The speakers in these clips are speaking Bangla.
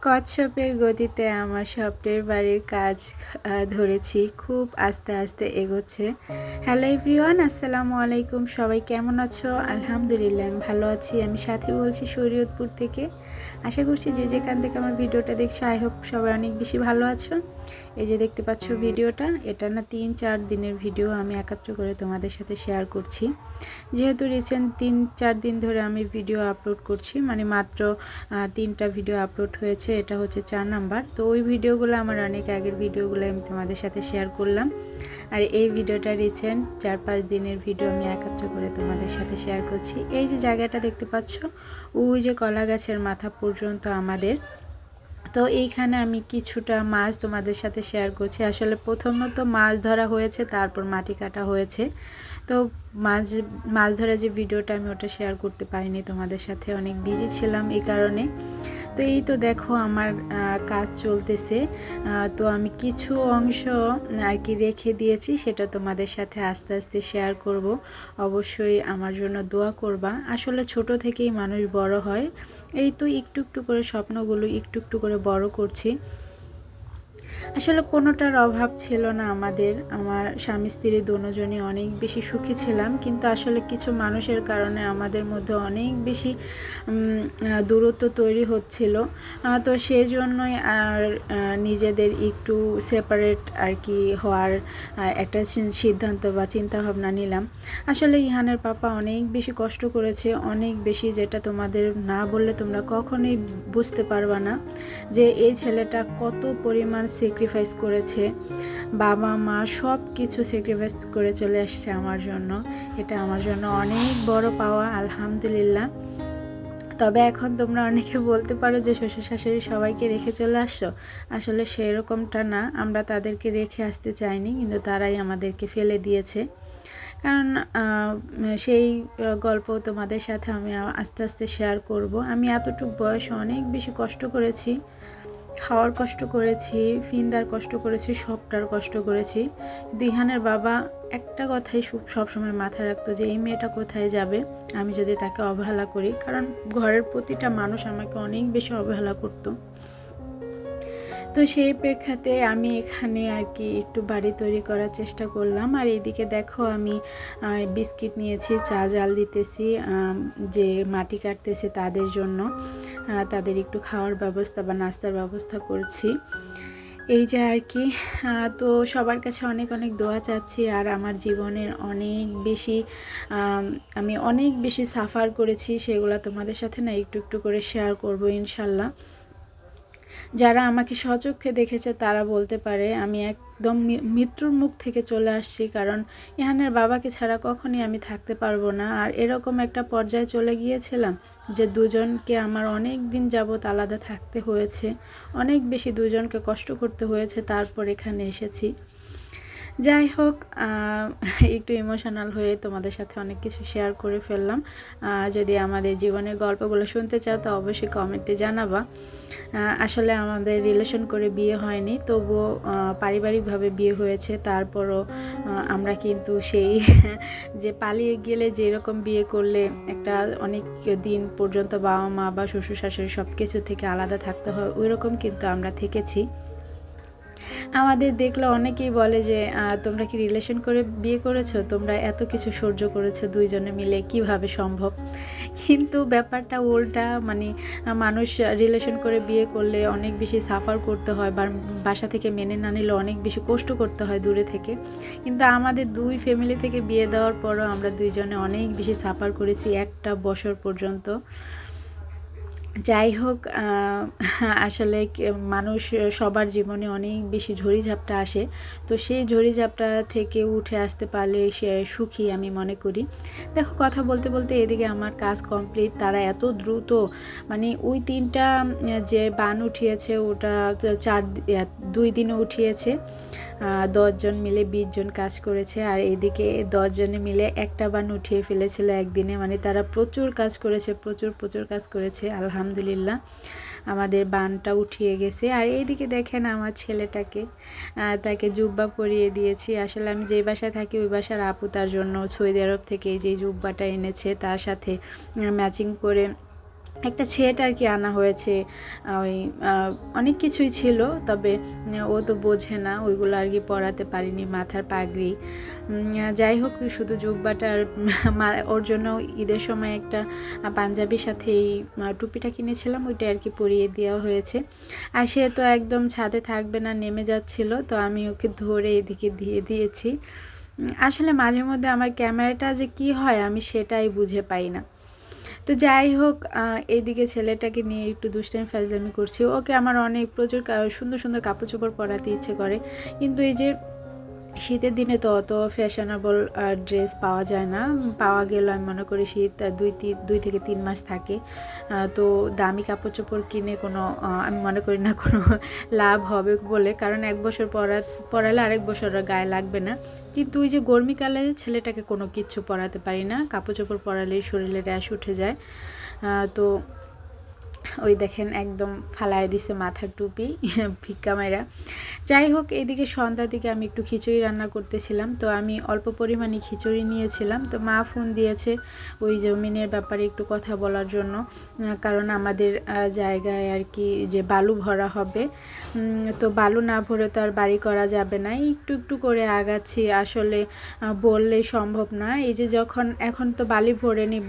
কচ্ছপের গতিতে আমার স্বপ্নের বাড়ির কাজ ধরেছি। খুব আস্তে আস্তে এগোচ্ছে। হ্যালো এভরিওয়ান, আসসালামু আলাইকুম। সবাই কেমন আছো? আলহামদুলিল্লাহ আমি ভালো আছি। আমি সাথী বলছি শরীয়তপুর থেকে। আশা করছি যে যেখান থেকে আমার ভিডিওটা দেখছো, আই হোপ সবাই অনেক বেশি ভালো আছো। এই যে দেখতে পাচ্ছ ভিডিওটা, এটা না 3-4 দিনের ভিডিও আমি একাত্র করে তোমাদের সাথে শেয়ার করছি। যেহেতু রিসেন্ট 3-4 দিন ধরে আমি ভিডিও আপলোড করছি, মানে মাত্র 3টা ভিডিও আপলোড হয়েছে, এটা হচ্ছে 4 নাম্বার। তো ওই ভিডিওগুলো আমার অনেক আগের ভিডিওগুলো আমি তোমাদের সাথে শেয়ার করলাম, আর এই ভিডিওটা রিসেন্ট 4-5 দিনের ভিডিও আমি একাত্র করে তোমাদের সাথে শেয়ার করছি। এই যে জায়গাটা দেখতে পাচ্ছ, ওই যে কলা গাছের মাথা পর্যন্ত আমাদের। তো এইখানে আমি কিছুটা মাছ তোমাদের সাথে শেয়ার করছি। আসলে প্রথমত মাছ ধরা হয়েছে, তারপর মাটি কাটা হয়েছে। তো মাছ মাছ ধরা যে ভিডিওটা আমি ওটা শেয়ার করতে পারিনি তোমাদের সাথে, অনেক বিজি ছিলাম এই কারণে। তো এই তো দেখো আমার কাজ চলতেছে। তো আমি কিছু অংশ আর কি রেখে দিয়েছি, সেটা তোমাদের সাথে আস্তে আস্তে শেয়ার করব। অবশ্যই আমার জন্য দোয়া করবা। আসলে ছোট থেকেই মানুষ বড় হয়। এই তো একটু একটু করে স্বপ্নগুলো একটু একটু করে বড় করছি। আসলে কোনোটার অভাব ছিল না আমাদের। আমার স্বামী স্ত্রী দুজনই অনেক বেশি সুখী ছিলাম, কিন্তু আসলে কিছু মানুষের কারণে আমাদের মধ্যে অনেক বেশি দূরত্ব তৈরি হচ্ছিল। তো সেই জন্যই আর নিজেদের একটু সেপারেট আর কি হওয়ার একটা সিদ্ধান্ত বা চিন্তাভাবনা নিলাম। আসলে ইহানের পাপা অনেক বেশি কষ্ট করেছে, অনেক বেশি, যেটা তোমাদের না বললে তোমরা কখনোই বুঝতে পারবা না যে এই ছেলেটা কত পরিমাণ স্যাক্রিফাইস করেছে। বাবা মা সব কিছু স্যাক্রিফাইস করে চলে আসছে আমার জন্য। এটা আমার জন্য অনেক বড় পাওয়া, আলহামদুলিল্লাহ। তবে এখন তোমরা অনেকে বলতে পারো যে শ্বশুর শাশুড়ি সবাইকে রেখে চলে আসছো। আসলে সেরকমটা না, আমরা তাদেরকে রেখে আসতে চাইনি, কিন্তু তারাই আমাদেরকে ফেলে দিয়েছে। কারণ সেই গল্প তোমাদের সাথে আমি আস্তে আস্তে শেয়ার করব। আমি এতটুকু বয়সে অনেক বেশি কষ্ট করেছি, খাওয়ার কষ্ট করেছি, ফিন্দার কষ্ট করেছি, সবটার কষ্ট করেছি। দিহানের বাবা একটা কথাই সবসময় মাথায় রাখতো যে এই মেয়েটা কোথায় যাবে আমি যদি তাকে অবহেলা করি, কারণ ঘরের প্রতিটা মানুষ আমাকে অনেক বেশি অবহেলা করতো। তো সেই প্রেক্ষাতে আমি এখানে আর কি একটু বাড়ি তৈরি করার চেষ্টা করলাম। আর এইদিকে দেখো আমি বিস্কিট নিয়েছি, চা জাল দিতেছি, যে মাটি কাটতেছে তাদের জন্য, তাদের একটু খাওয়ার ব্যবস্থা বা নাস্তার ব্যবস্থা করছি। এই যে আর কি। তো সবার কাছে অনেক অনেক দোয়া চাচ্ছি। আর আমার জীবনের অনেক বেশি আমি অনেক বেশি সাফার করেছি, সেগুলো তোমাদের সাথে না একটু একটু করে শেয়ার করব ইনশাল্লাহ। যারা আমাকে স্বচক্ষে দেখেছে তারা বলতে পারে আমি একদম মৃত্যুর মুখ থেকে চলে আসছি, কারণ ইহানের বাবাকে ছাড়া কখনই আমি থাকতে পারবো না। আর এরকম একটা পর্যায়ে চলে গিয়েছিলাম যে দুজনকে আমার অনেক দিন যাবৎ আলাদা থাকতে হয়েছে, অনেক বেশি দুজনকে কষ্ট করতে হয়েছে, তারপর এখানে এসেছি। যাই হোক, একটু ইমোশনাল হয়ে তোমাদের সাথে অনেক কিছু শেয়ার করে ফেললাম। যদি আমাদের জীবনের গল্পগুলো শুনতে চাও তো অবশ্যই কমেন্টে জানাবা। আসলে আমাদের রিলেশন করে বিয়ে হয়নি, তবুও পারিবারিকভাবে বিয়ে হয়েছে। তারপরও আমরা কিন্তু সেই যে পালিয়ে গেলে যেরকম বিয়ে করলে একটা অনেক দিন পর্যন্ত বাবা মা বা শ্বশুর শাশুড়ি সব কিছু থেকে আলাদা থাকতে হয়, ওই রকম কিন্তু আমরা থেকেছি। আমাদের দেখলে অনেকেই বলে যে তোমরা কি রিলেশন করে বিয়ে করেছো, তোমরা এত কিছু সহ্য করেছো দুইজনে মিলে, কিভাবে সম্ভব? কিন্তু ব্যাপারটা উল্টা, মানে মানুষ রিলেশন করে বিয়ে করলে অনেক বেশি সাফার করতে হয়, বা বাসা থেকে মেনে না নিলে অনেক বেশি কষ্ট করতে হয় দূরে থেকে। কিন্তু আমাদের দুই ফ্যামিলি থেকে বিয়ে দেওয়ার পরও আমরা দুইজনে অনেক বেশি সাফার করেছি 1টা বছর পর্যন্ত। যাই হোক, আসলে মানুষ সবার জীবনে অনেক বেশি ঝড়িঝাপটা আসে, তো সেই ঝড়িঝাপটা থেকে উঠে আসতে পারলে সে সুখী আমি মনে করি। দেখো কথা বলতে বলতে এদিকে আমার কাজ কমপ্লিট। তারা এত দ্রুত, মানে ওই 3টা যে বান উঠিয়েছে ওটা 2 দিনে উঠিয়েছে। 10 জন মিলে 20 জন কাজ করেছে, আর এদিকে 10 জনে মিলে একটা বান উঠিয়ে ফেলেছিল একদিনে। মানে তারা প্রচুর কাজ করেছে, প্রচুর প্রচুর কাজ করেছে। আলহামদুলিল্লাহ আমাদের বানটা উঠিয়ে গেছে। আর এইদিকে দেখেন আমার ছেলেটাকে, তাকে জুব্বা পরিয়ে দিয়েছি। আসলে আমি যে বাসায় থাকি ওই বাসার আপু তার জন্য সৌদি আরব থেকে এই যে জুব্বাটা এনেছে, তার সাথে ম্যাচিং করে একটা সেট আর কি আনা হয়েছে। ওই অনেক কিছুই ছিল, তবে ও তো বোঝে না, ওইগুলো আর কি পরাতে পারিনি। মাথার পাগড়ি, যাই হোক, শুধু জুব্বাটা আর ওর জন্য ঈদের সময় একটা পাঞ্জাবির সাথে এই টুপিটা কিনেছিলাম, ওইটা আর কি পরিয়ে দেওয়া হয়েছে। আর সে তো একদম ছাদে থাকবে না, নেমে যাচ্ছিল, তো আমি ওকে ধরে এদিকে দিয়ে দিয়েছি। আসলে মাঝে মধ্যে আমার ক্যামেরাটা যে কি হয় আমি সেটাই বুঝে পাই না। তো যাই হোক, এইদিকে ছেলেটাকে নিয়ে একটু দুষ্টামি ফাজলামি করছি। ওকে আমার অনেক প্রচুর সুন্দর সুন্দর কাপড় চোপড় পরাতে ইচ্ছে করে, কিন্তু এই যে শীতের দিনে তো অত ফ্যাশনেবল ড্রেস পাওয়া যায় না। পাওয়া গেল আমি মনে করি শীত 2 থেকে 3 মাস থাকে। তো দামি কাপড় চোপড় কিনে কোনো আমি মনে করি না কোনো লাভ হবে বলে, কারণ 1 বছর পরালে আরেক বছর গায়ে লাগবে না। কিন্তু ওই যে গরমিকালে ছেলেটাকে কোনো কিচ্ছু পরাতে পারি না, কাপড় চোপড় পরালেই শরীরে র্যাশ উঠে যায়। তো ওই দেখেন একদম ফালায় দিছে মাথার টুপি ভিক্ষা মাইরা। যাই হোক, এইদিকে সন্ধ্যার দিকে আমি একটু খিচুড়ি রান্না করতেছিলাম, তো আমি অল্প পরিমাণে খিচুড়ি নিয়েছিলাম। তো মা ফোন দিয়েছে ওই জমিনের ব্যাপারে একটু কথা বলার জন্য, কারণ আমাদের জায়গায় আর কি যে বালু ভরা হবে, তো বালু না ভরে তো আর বাড়ি করা যাবে না। একটু একটু করে আগাচ্ছি, আসলে বললেই সম্ভব না। এই যে যখন এখন তো বালি ভরে নিব,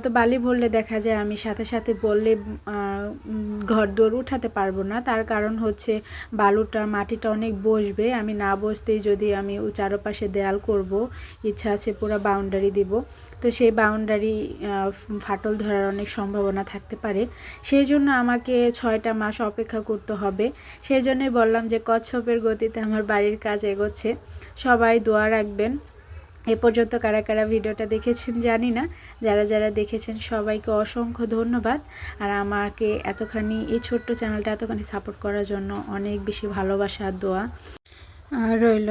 তো বালি ভরলে দেখা যায় আমি সাথে সাথে বললে ঘর দৌড় উঠাতে পারবো না। তার কারণ হচ্ছে বালুটা মাটিটা অনেক বসবে, আমি না বসতেই যদি আমি চারপাশে দেয়াল করব, ইচ্ছা আছে পুরো বাউন্ডারি দিব, তো সেই বাউন্ডারি ফাটল ধরার অনেক সম্ভাবনা থাকতে পারে। সেই জন্য আমাকে 6টা মাস অপেক্ষা করতে হবে। সেই জন্যই বললাম যে কচ্ছপের গতিতে আমার বাড়ির কাজ এগোচ্ছে। সবাই দোয়া রাখবেন। এ পর্যন্ত কারা কারা ভিডিওটা দেখেছেন জানি না, যারা যারা দেখেছেন সবাইকে অসংখ্য ধন্যবাদ। আর আমাকে এতখানি এই ছোট্ট চ্যানেলটা এতখানি সাপোর্ট করার জন্য অনেক বেশি ভালোবাসা আর দোয়া রইল।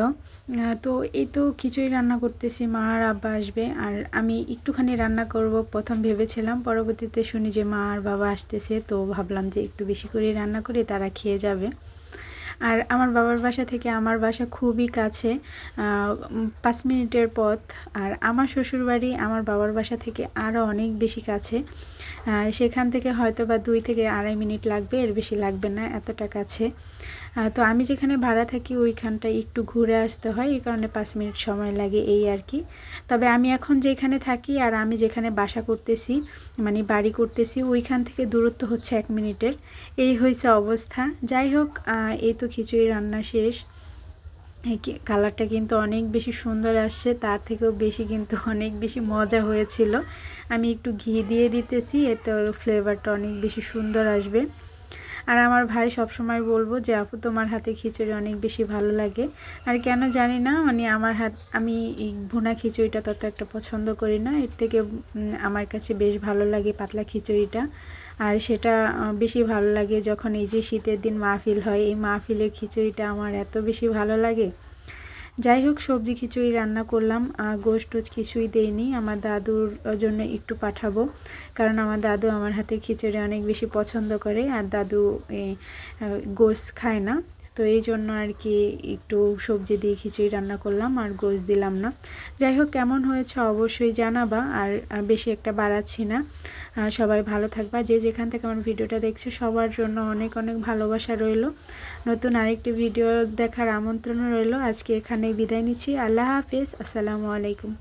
তো এই তো খিচুড়ি রান্না করতেছি, মা আর আব্বা আসবে, আর আমি একটুখানি রান্না করব প্রথম ভেবেছিলাম, পরবর্তীতে শুনি যে মা আর বাবা আসতেছে, তো ভাবলাম যে একটু বেশি করে রান্না করি, তারা খেয়ে যাবে। আর আমার বাবার বাসা থেকে আমার বাসা খুবই কাছে, 5 মিনিটের পথ। আর আমার শ্বশুরবাড়ি আমার বাবার বাসা থেকে আরও অনেক বেশি কাছে, সেখান থেকে হয়তো বা 2 থেকে 2.5 মিনিট লাগবে, এর বেশি লাগবে না, এতটা কাছে। তো আমি যেখানে ভাড়া থাকি ওইখানটায় একটু ঘুরে আসতে হয়, এই কারণে 5 মিনিট সময় লাগে, এই আর কি। তবে আমি এখন যেখানে থাকি আর আমি যেখানে বাসা করতেছি, মানে বাড়ি করতেছি, ওইখান থেকে দূরত্ব হচ্ছে 1 মিনিটের। এই হয়েছে অবস্থা। যাই হোক, এই তো খিচুড়ি রান্না শেষ। কালারটা কিন্তু অনেক বেশি সুন্দর আসছে, তার থেকেও বেশি কিন্তু অনেক বেশি মজা হয়েছিল। আমি একটু ঘি দিয়ে দিতেছি, এতে ফ্লেভারটা অনেক বেশি সুন্দর আসবে। আর আমার ভাই সবসময় বলবো যে আপু তোমার হাতে খিচুড়ি অনেক বেশি ভালো লাগে। আর কেন জানি না, মানে আমি এই ভুনা খিচুড়িটা তত একটা পছন্দ করি না, এর থেকে আমার কাছে বেশ ভালো লাগে পাতলা খিচুড়িটা। আর সেটা বেশি ভালো লাগে যখন এই যে শীতের দিন মাহফিল হয়, এই মাহফিলের খিচুড়িটা আমার এত বেশি ভালো লাগে। যাই হোক, সবজি খিচুড়ি রান্না করলাম, গোশত কিছুই দেইনি, আমার দাদুর জন্য একটু পাঠাবো, কারণ আমার দাদু আমার হাতের খিচুড়ি অনেক বেশি পছন্দ করে, আর দাদু গোশত খায় না, তো এই জন্য আর কি একটু সবজি দিয়ে খিচুড়ি রান্না করলাম, আর গোশত দিলাম না। যাই হোক, কেমন হয়েছে অবশ্যই জানাবা, আর বেশি একটা বাড়াচ্ছি না। সবাই ভালো থাকবা, যে যেখান থেকে আমার ভিডিওটা দেখছে সবার জন্য অনেক অনেক ভালোবাসা রইল। নতুন আরেকটি ভিডিও দেখার আমন্ত্রণ রইল। আজকে এখানেই বিদায় নিচ্ছি। আল্লাহ হাফেজ, আসসালামু আলাইকুম।